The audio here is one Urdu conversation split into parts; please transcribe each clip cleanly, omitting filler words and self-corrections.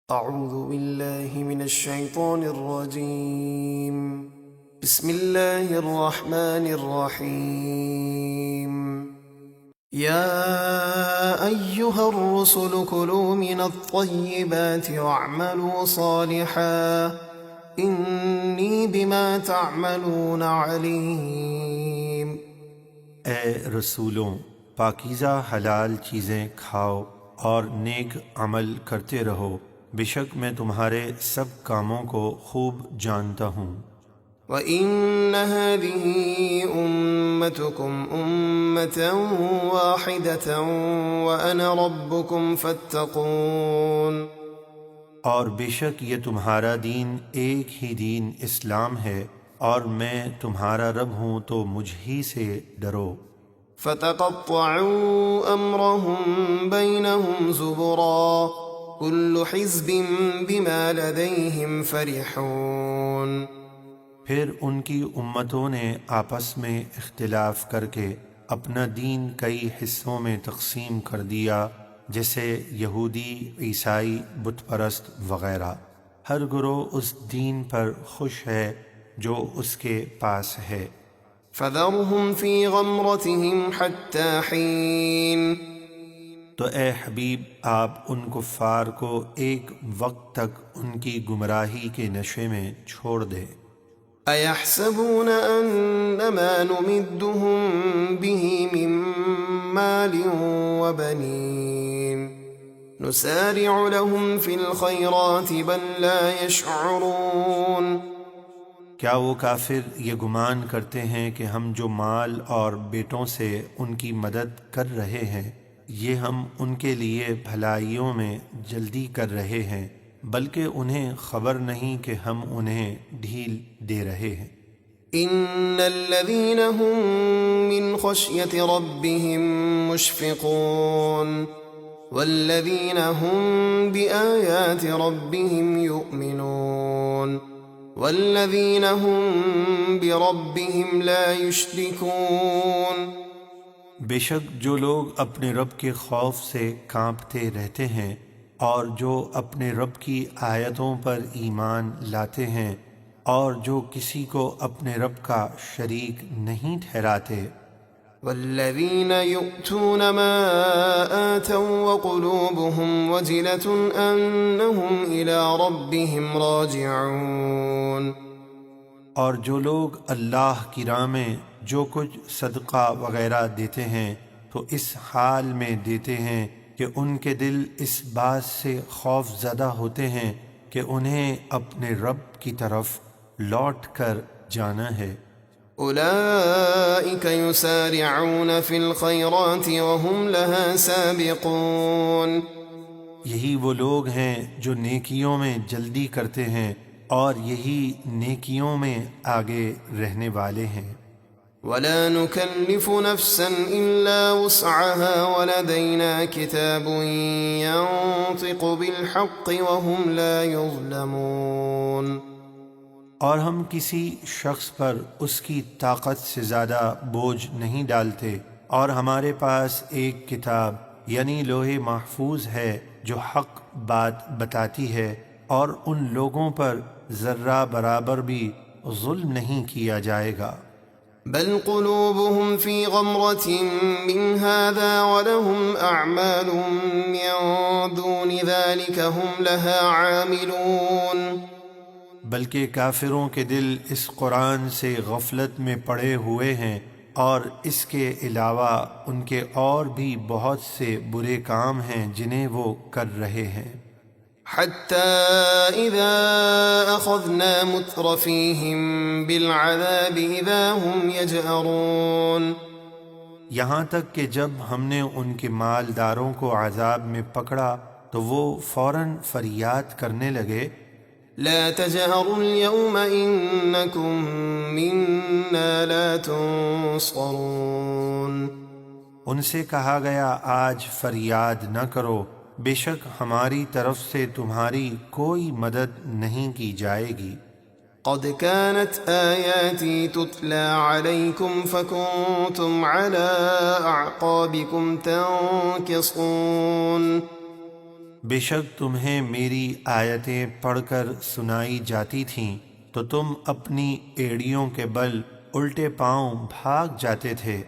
أعوذ بالله من الشيطان الرجيم. بسم الله الرحمن الرحيم. يا أيها الرسل كلوا من الطيبات واعملوا صالحا إني بما تعملون عليم. اے رسولوں، پاکیزہ حلال چیزیں کھاؤ اور نیک عمل کرتے رہو، بے شک میں تمہارے سب کاموں کو خوب جانتا ہوں۔ وَإِنَّ هَذِهِ أُمَّتُكُمْ أُمَّةً وَاحِدَةً وَأَنَا رَبُّكُمْ فَاتَّقُونِ۔ اور بے شک یہ تمہارا دین ایک ہی دین اسلام ہے، اور میں تمہارا رب ہوں تو مجھ ہی سے ڈرو۔ فَتَقَطَّعُوا أَمْرَهُمْ بَيْنَهُمْ زُبُرًا كُلُّ حِزْبٍ بِمَا لَدَيْهِمْ فَرِحُونَ۔ پھر ان کی امتوں نے آپس میں اختلاف کر کے اپنا دین کئی حصوں میں تقسیم کر دیا، جیسے یہودی، عیسائی، بت پرست وغیرہ۔ ہر گروہ اس دین پر خوش ہے جو اس کے پاس ہے۔ فَذَرْهُمْ فِي غَمْرَتِهِمْ حَتَّى حِينٍ۔ تو اے حبیب آپ ان کفار کو ایک وقت تک ان کی گمراہی کے نشے میں چھوڑ دیں۔ أَيَحْسَبُونَ أَنَّمَا نُمِدُّهُم بِهِ مِن مَّالٍ وَبَنِينَ نُسَارِعُ لَهُمْ فِي الْخَيْرَاتِ بَل لَّا يَشْعُرُونَ۔ کیا وہ کافر یہ گمان کرتے ہیں کہ ہم جو مال اور بیٹوں سے ان کی مدد کر رہے ہیں، یہ ہم ان کے لیے بھلائیوں میں جلدی کر رہے ہیں، بلکہ انہیں خبر نہیں کہ ہم انہیں ڈھیل دے رہے ہیں۔ إِنَّ الَّذِينَ هُم مِّنْ خَشْيَةِ رَبِّهِم مُّشْفِقُونَ وَالَّذِينَ هُم بِآيَاتِ رَبِّهِمْ يُؤْمِنُونَ وَالَّذِينَ هُم بِرَبِّهِمْ لَا يُشْرِكُونَ۔ بے شک جو لوگ اپنے رب کے خوف سے کانپتے رہتے ہیں اور جو اپنے رب کی آیتوں پر ایمان لاتے ہیں اور جو کسی کو اپنے رب کا شریک نہیں ٹھہراتے، والذین یؤتون ما آتوا وقلوبهم وجلة انہم الی ربهم راجعون۔ اور جو لوگ اللہ کی راہ میں جو کچھ صدقہ وغیرہ دیتے ہیں تو اس حال میں دیتے ہیں کہ ان کے دل اس بات سے خوف زدہ ہوتے ہیں کہ انہیں اپنے رب کی طرف لوٹ کر جانا ہے۔ اولئک یسارعون فی الخیرات وهم لها سابقون۔ یہی وہ لوگ ہیں جو نیکیوں میں جلدی کرتے ہیں اور یہی نیکیوں میں آگے رہنے والے ہیں۔ ولا نكلف نفسا الا وسعها ولدينا كتاب ينطق بالحق وهم لا يظلمون۔ اور ہم کسی شخص پر اس کی طاقت سے زیادہ بوجھ نہیں ڈالتے، اور ہمارے پاس ایک کتاب یعنی لوح محفوظ ہے جو حق بات بتاتی ہے، اور ان لوگوں پر ذرہ برابر بھی ظلم نہیں کیا جائے گا۔ بل قلوبهم في غمرة من هذا ولهم أعمال من دون ذلك هم لها عاملون۔ بلکہ کافروں کے دل اس قرآن سے غفلت میں پڑے ہوئے ہیں، اور اس کے علاوہ ان کے اور بھی بہت سے برے کام ہیں جنہیں وہ کر رہے ہیں۔ حتى إذا أخذنا مترفيهم بالعذاب إذا هم يجأرون۔ یہاں تک کہ جب ہم نے ان کے مالداروں کو عذاب میں پکڑا تو وہ فوراً فریاد کرنے لگے، لا تجهروا اليوم إنكم منا لا تنصرون۔ ان سے کہا گیا آج فریاد نہ کرو، بے شک ہماری طرف سے تمہاری کوئی مدد نہیں کی جائے گی۔ قد كانت آياتي تتلى عليكم فكنتم على أعقابكم تنكصون۔ بے شک تمہیں میری آیتیں پڑھ کر سنائی جاتی تھیں تو تم اپنی ایڑیوں کے بل الٹے پاؤں بھاگ جاتے تھے،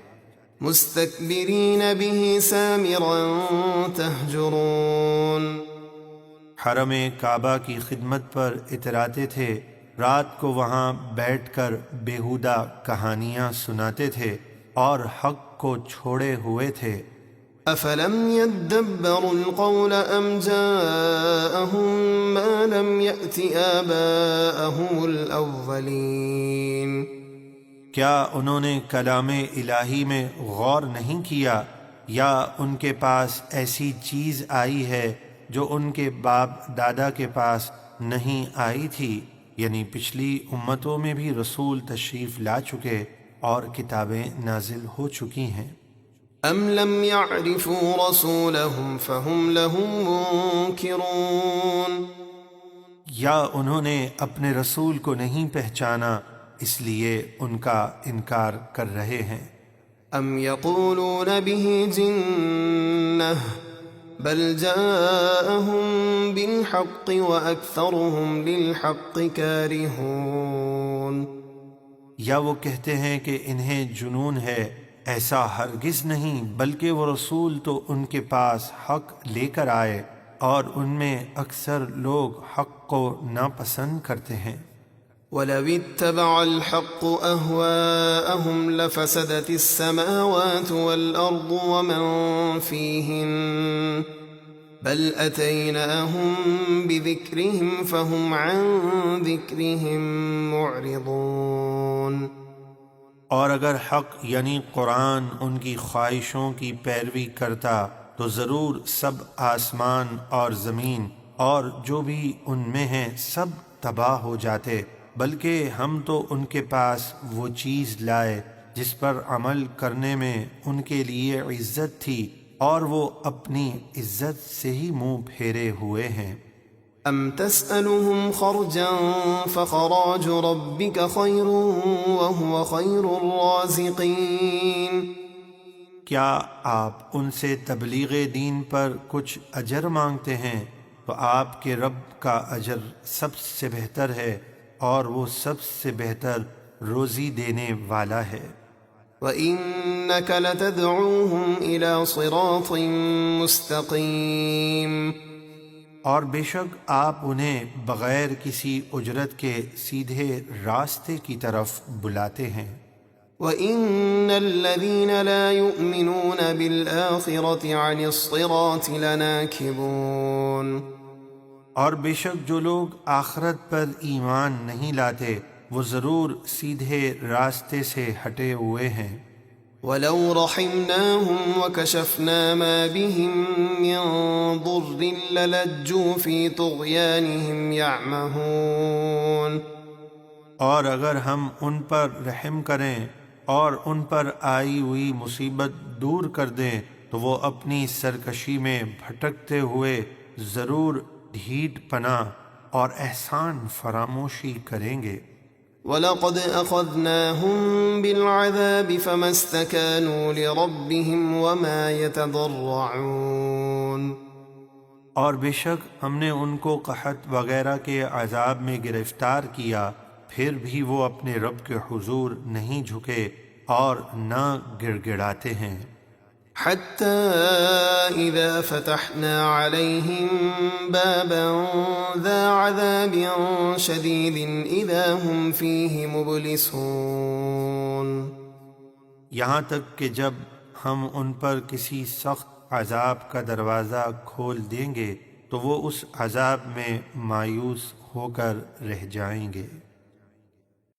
مستكبرين به سامرا تهجرون حرم کعبہ کی خدمت پر اتراتے تھے، رات کو وہاں بیٹھ کر بیہودہ کہانیاں سناتے تھے اور حق کو چھوڑے ہوئے تھے۔ أفلم يدبروا القول أم جاءهم ما لم يأت آباءهم الأولين کیا انہوں نے کلام الہی میں غور نہیں کیا، یا ان کے پاس ایسی چیز آئی ہے جو ان کے باپ دادا کے پاس نہیں آئی تھی، یعنی پچھلی امتوں میں بھی رسول تشریف لا چکے اور کتابیں نازل ہو چکی ہیں۔ أم لم يعرفوا رسولهم فهم له منكرون یا انہوں نے اپنے رسول کو نہیں پہچانا اس لیے ان کا انکار کر رہے ہیں۔ أم يقولون به جنة بل جاءهم بالحق وأكثرهم للحق كارهون یا وہ کہتے ہیں کہ انہیں جنون ہے، ایسا ہرگز نہیں، بلکہ وہ رسول تو ان کے پاس حق لے کر آئے اور ان میں اکثر لوگ حق کو ناپسند کرتے ہیں۔ وَلَوِ اتَّبَعَ الْحَقُّ أَهْوَاءَهُمْ لَفَسَدَتِ السَّمَاوَاتُ وَالْأَرْضُ وَمَنْ فِيهِنَّ بَلْ أَتَيْنَاهُمْ بِذِكْرِهِمْ فَهُمْ عَنْ ذِكْرِهِمْ مُعْرِضُونَ اور اگر حق یعنی قرآن ان کی خواہشوں کی پیروی کرتا تو ضرور سب آسمان اور زمین اور جو بھی ان میں ہیں سب تباہ ہو جاتے، بلکہ ہم تو ان کے پاس وہ چیز لائے جس پر عمل کرنے میں ان کے لیے عزت تھی اور وہ اپنی عزت سے ہی منہ پھیرے ہوئے ہیں۔ أَمْ تَسْأَلُهُمْ خَرْجًا فَخَرَاجُ رَبِّكَ خَيْرٌ وَهُوَ خَيْرُ الرَّازِقِينَ کیا آپ ان سے تبلیغ دین پر کچھ اجر مانگتے ہیں تو آپ کے رب کا اجر سب سے بہتر ہے اور وہ سب سے بہتر روزی دینے والا ہے۔ وَإِنَّكَ لَتَدْعُوهُمْ إِلَى صِرَاطٍ مُسْتَقِيمٍ اور بے شک آپ انہیں بغیر کسی اجرت کے سیدھے راستے کی طرف بلاتے ہیں۔ وَإِنَّ الَّذِينَ لَا يُؤْمِنُونَ بِالْآخِرَةِ عَنِ الصِّرَاطِ لَنَاكِبُونَ اور بے شک جو لوگ آخرت پر ایمان نہیں لاتے وہ ضرور سیدھے راستے سے ہٹے ہوئے ہیں۔ وَلَوْ رَحِمْنَاهُمْ وَكَشَفْنَا مَا بِهِمْ مِنْ ضُرٍّ لَلَجُّوا فِي طُغْيَانِهِمْ يَعْمَهُونَ اور اگر ہم ان پر رحم کریں اور ان پر آئی ہوئی مصیبت دور کر دیں تو وہ اپنی سرکشی میں بھٹکتے ہوئے ضرور ڈھیٹ پنا اور احسان فراموشی کریں گے۔ وَلَقَدْ أَخَذْنَاهُمْ بِالْعَذَابِ فَمَا اسْتَكَانُوا لِرَبِّهِمْ وَمَا يَتَضَرَّعُونَ اور بے شک ہم نے ان کو قحط وغیرہ کے عذاب میں گرفتار کیا، پھر بھی وہ اپنے رب کے حضور نہیں جھکے اور نہ گڑ گڑاتے ہیں۔ حَتَّى إِذَا فَتَحْنَا عَلَيْهِمْ بَابًا ذَا عَذَابٍ شَدِيدٍ إِذَا هُمْ فِيهِ مُبْلِسُونَ یہاں تک کہ جب ہم ان پر کسی سخت عذاب کا دروازہ کھول دیں گے تو وہ اس عذاب میں مایوس ہو کر رہ جائیں گے۔